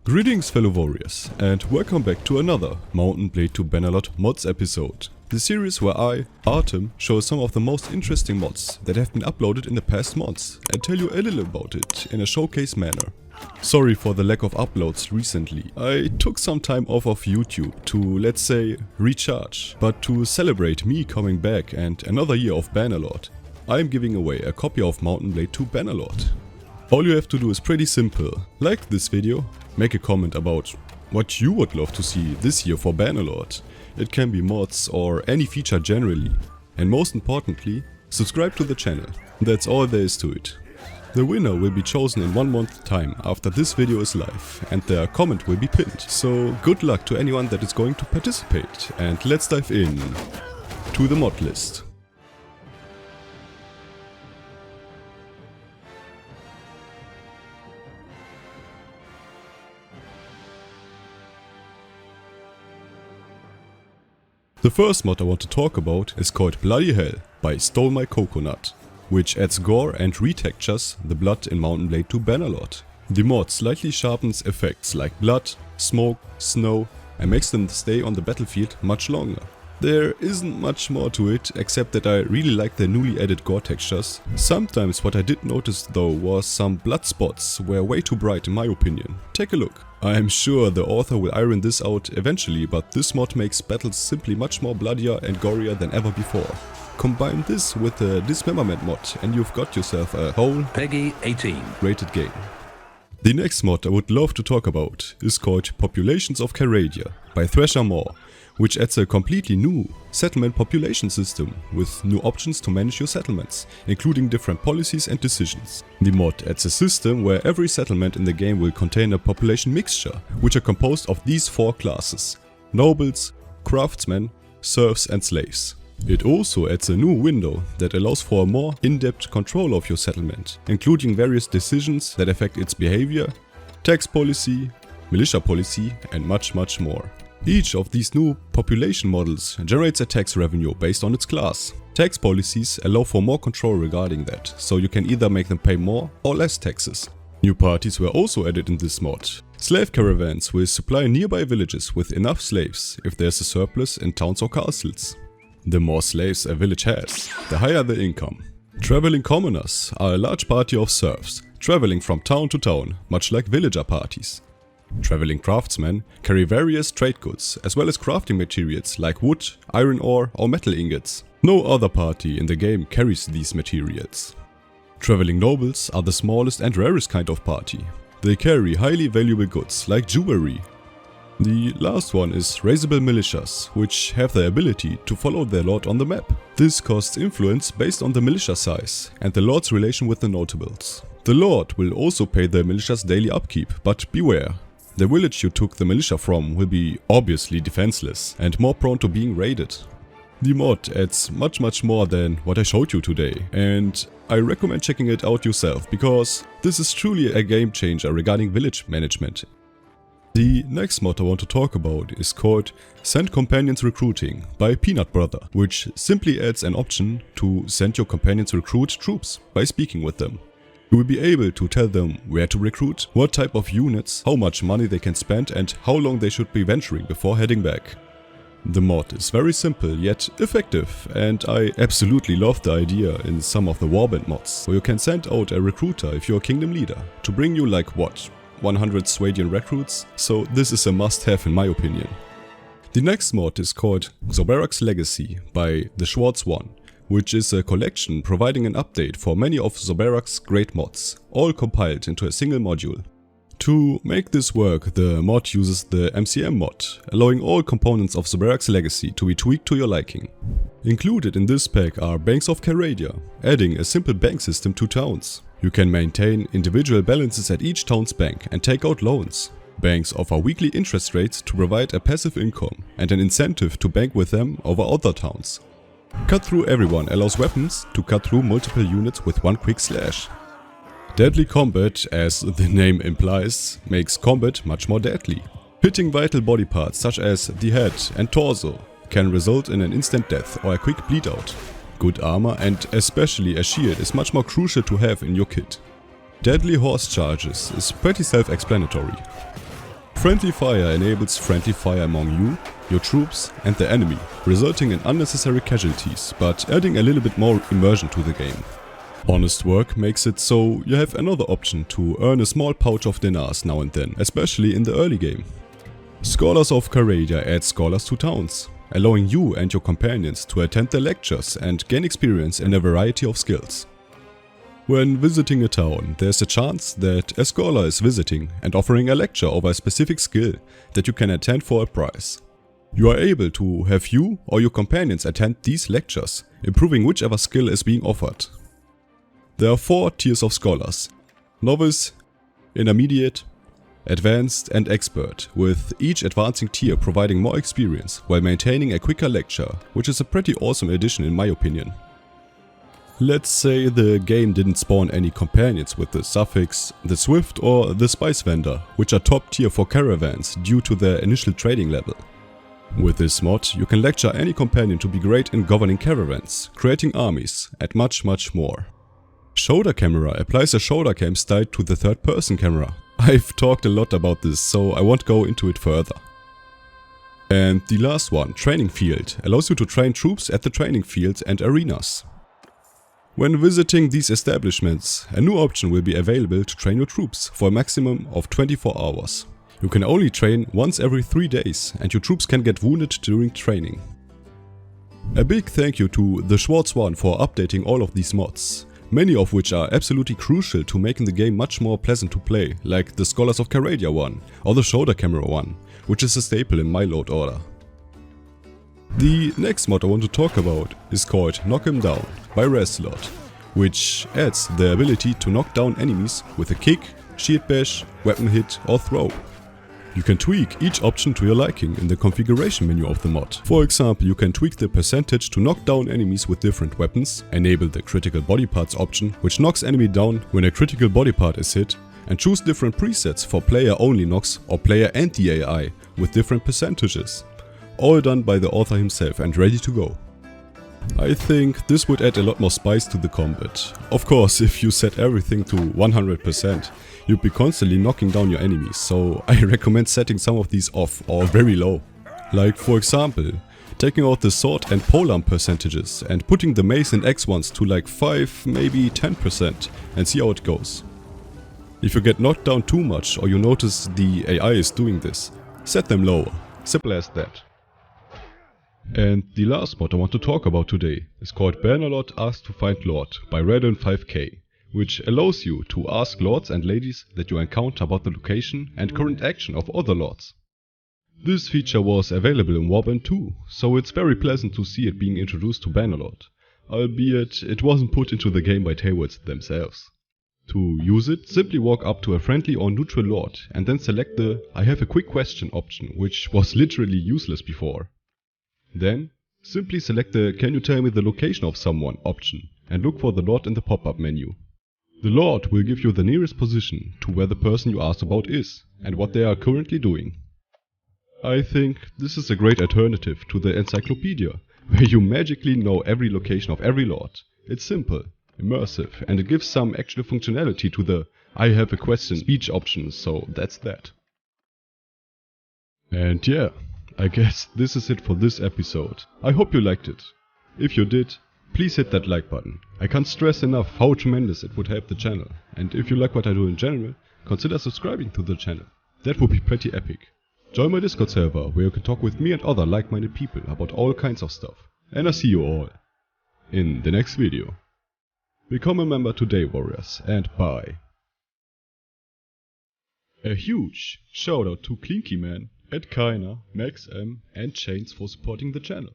Greetings fellow warriors, and welcome back to another Mountain Blade to Bannerlord mods episode. The series where I, Artem, show some of the most interesting mods that have been uploaded in the past months and tell you a little about it in a showcase manner. Sorry for the lack of uploads recently. I took some time off of YouTube to, let's say, recharge. But to celebrate me coming back and another year of Bannerlord, I am giving away a copy of Mountain Blade to Bannerlord. All you have to do is pretty simple. Like this video, make a comment about what you would love to see this year for Bannerlord. It can be mods or any feature generally. And most importantly, subscribe to the channel. That's all there is to it. The winner will be chosen in 1 month's time after this video is live, and their comment will be pinned. So good luck to anyone that is going to participate, and let's dive in to the mod list. The first mod I want to talk about is called Bloody Hell by Stole My Coconut, which adds gore and retextures the blood in Mountain Blade to Bannerlord. The mod slightly sharpens effects like blood, smoke, snow and makes them stay on the battlefield much longer. There isn't much more to it, except that I really like the newly added gore textures. Sometimes what I did notice though was some blood spots were way too bright in my opinion. Take a look. I am sure the author will iron this out eventually, but this mod makes battles simply much more bloodier and gorier than ever before. Combine this with the Dismemberment mod and you've got yourself a whole Peggy 18 rated game. The next mod I would love to talk about is called Populations of Calradia by Thrasher Moore, which adds a completely new settlement population system with new options to manage your settlements, including different policies and decisions. The mod adds a system where every settlement in the game will contain a population mixture, which are composed of these 4 classes: nobles, craftsmen, serfs and slaves. It also adds a new window that allows for a more in-depth control of your settlement, including various decisions that affect its behavior, tax policy, militia policy and much more. Each of these new population models generates a tax revenue based on its class. Tax policies allow for more control regarding that, so you can either make them pay more or less taxes. New parties were also added in this mod. Slave caravans will supply nearby villages with enough slaves if there's a surplus in towns or castles. The more slaves a village has, the higher the income. Traveling commoners are a large party of serfs, traveling from town to town, much like villager parties. Traveling craftsmen carry various trade goods, as well as crafting materials like wood, iron ore or metal ingots. No other party in the game carries these materials. Traveling nobles are the smallest and rarest kind of party. They carry highly valuable goods like jewelry. The last one is raisable militias, which have the ability to follow their lord on the map. This costs influence based on the militia size and the lord's relation with the notables. The lord will also pay the militia's daily upkeep, but beware. The village you took the militia from will be obviously defenseless and more prone to being raided. The mod adds much more than what I showed you today, and I recommend checking it out yourself because this is truly a game changer regarding village management. The next mod I want to talk about is called Send Companions Recruiting by Peanut Brother, which simply adds an option to send your companions recruit troops by speaking with them. You will be able to tell them where to recruit, what type of units, how much money they can spend and how long they should be venturing before heading back. The mod is very simple yet effective, and I absolutely love the idea in some of the Warband mods, where you can send out a recruiter if you're a kingdom leader to bring you like what, 100 Swadian recruits, so this is a must-have in my opinion. The next mod is called Xorberax Legacy by the Schwartz One, which is a collection providing an update for many of Xorberax's great mods, all compiled into a single module. To make this work, the mod uses the MCM mod, allowing all components of Xorberax Legacy to be tweaked to your liking. Included in this pack are Banks of Calradia, adding a simple bank system to towns. You can maintain individual balances at each town's bank and take out loans. Banks offer weekly interest rates to provide a passive income and an incentive to bank with them over other towns. Cut Through Everyone allows weapons to cut through multiple units with one quick slash. Deadly Combat, as the name implies, makes combat much more deadly. Hitting vital body parts such as the head and torso can result in an instant death or a quick bleed out. Good armor and especially a shield is much more crucial to have in your kit. Deadly Horse Charges is pretty self-explanatory. Friendly fire enables friendly fire among you, your troops and the enemy, resulting in unnecessary casualties, but adding a little bit more immersion to the game. Honest work makes it so you have another option to earn a small pouch of dinars now and then, especially in the early game. Scholars of Calradia add scholars to towns, allowing you and your companions to attend their lectures and gain experience in a variety of skills. When visiting a town, there's a chance that a scholar is visiting and offering a lecture over a specific skill that you can attend for a prize. You are able to have you or your companions attend these lectures, improving whichever skill is being offered. There are 4 tiers of scholars: novice, intermediate, advanced and expert, with each advancing tier providing more experience while maintaining a quicker lecture, which is a pretty awesome addition in my opinion. Let's say the game didn't spawn any companions with the suffix, the Swift or the Spice Vendor, which are top tier for caravans due to their initial trading level. With this mod you can lecture any companion to be great in governing caravans, creating armies and much more. Shoulder camera applies a shoulder cam style to the third person camera. I've talked a lot about this, so I won't go into it further. And the last one, training field, allows you to train troops at the training fields and arenas. When visiting these establishments, a new option will be available to train your troops for a maximum of 24 hours. You can only train once every 3 days and your troops can get wounded during training. A big thank you to the Schwartz One for updating all of these mods, many of which are absolutely crucial to making the game much more pleasant to play, like the Scholars of Calradia one or the Shoulder Camera one, which is a staple in my load order. The next mod I want to talk about is called Knock 'em Down by Bannerlord, which adds the ability to knock down enemies with a kick, shield bash, weapon hit or throw. You can tweak each option to your liking in the configuration menu of the mod. For example, you can tweak the percentage to knock down enemies with different weapons, enable the critical body parts option, which knocks enemy down when a critical body part is hit, and choose different presets for player only knocks or player and the AI with different percentages. All done by the author himself and ready to go. I think this would add a lot more spice to the combat. Of course, if you set everything to 100%, you'd be constantly knocking down your enemies, so I recommend setting some of these off or very low. Like for example, taking out the sword and polearm percentages and putting the mace and axe ones to like 5, maybe 10% and see how it goes. If you get knocked down too much or you notice the AI is doing this, set them lower. Simple as that. And the last mod I want to talk about today is called BannerlordAsToFindLord by Ryzen5K, which allows you to ask lords and ladies that you encounter about the location and current action of other lords. This feature was available in Warband 2, so it's very pleasant to see it being introduced to Bannerlord, albeit it wasn't put into the game by Tailwords themselves. To use it, simply walk up to a friendly or neutral lord and then select the I have a quick question option, which was literally useless before. Then, simply select the Can you tell me the location of someone option and look for the lord in the pop-up menu. The lord will give you the nearest position to where the person you asked about is and what they are currently doing. I think this is a great alternative to the encyclopedia, where you magically know every location of every lord. It's simple, immersive, and it gives some actual functionality to the I have a question speech option, so that's that. And yeah, I guess this is it for this episode. I hope you liked it. If you did, please hit that like button. I can't stress enough how tremendous it would help the channel. And if you like what I do in general, consider subscribing to the channel. That would be pretty epic. Join my Discord server where you can talk with me and other like-minded people about all kinds of stuff. And I see you all in the next video. Become a member today, warriors, and bye. A huge shout out to Clinky Man, Ed Kiner, Max M, and Chains for supporting the channel.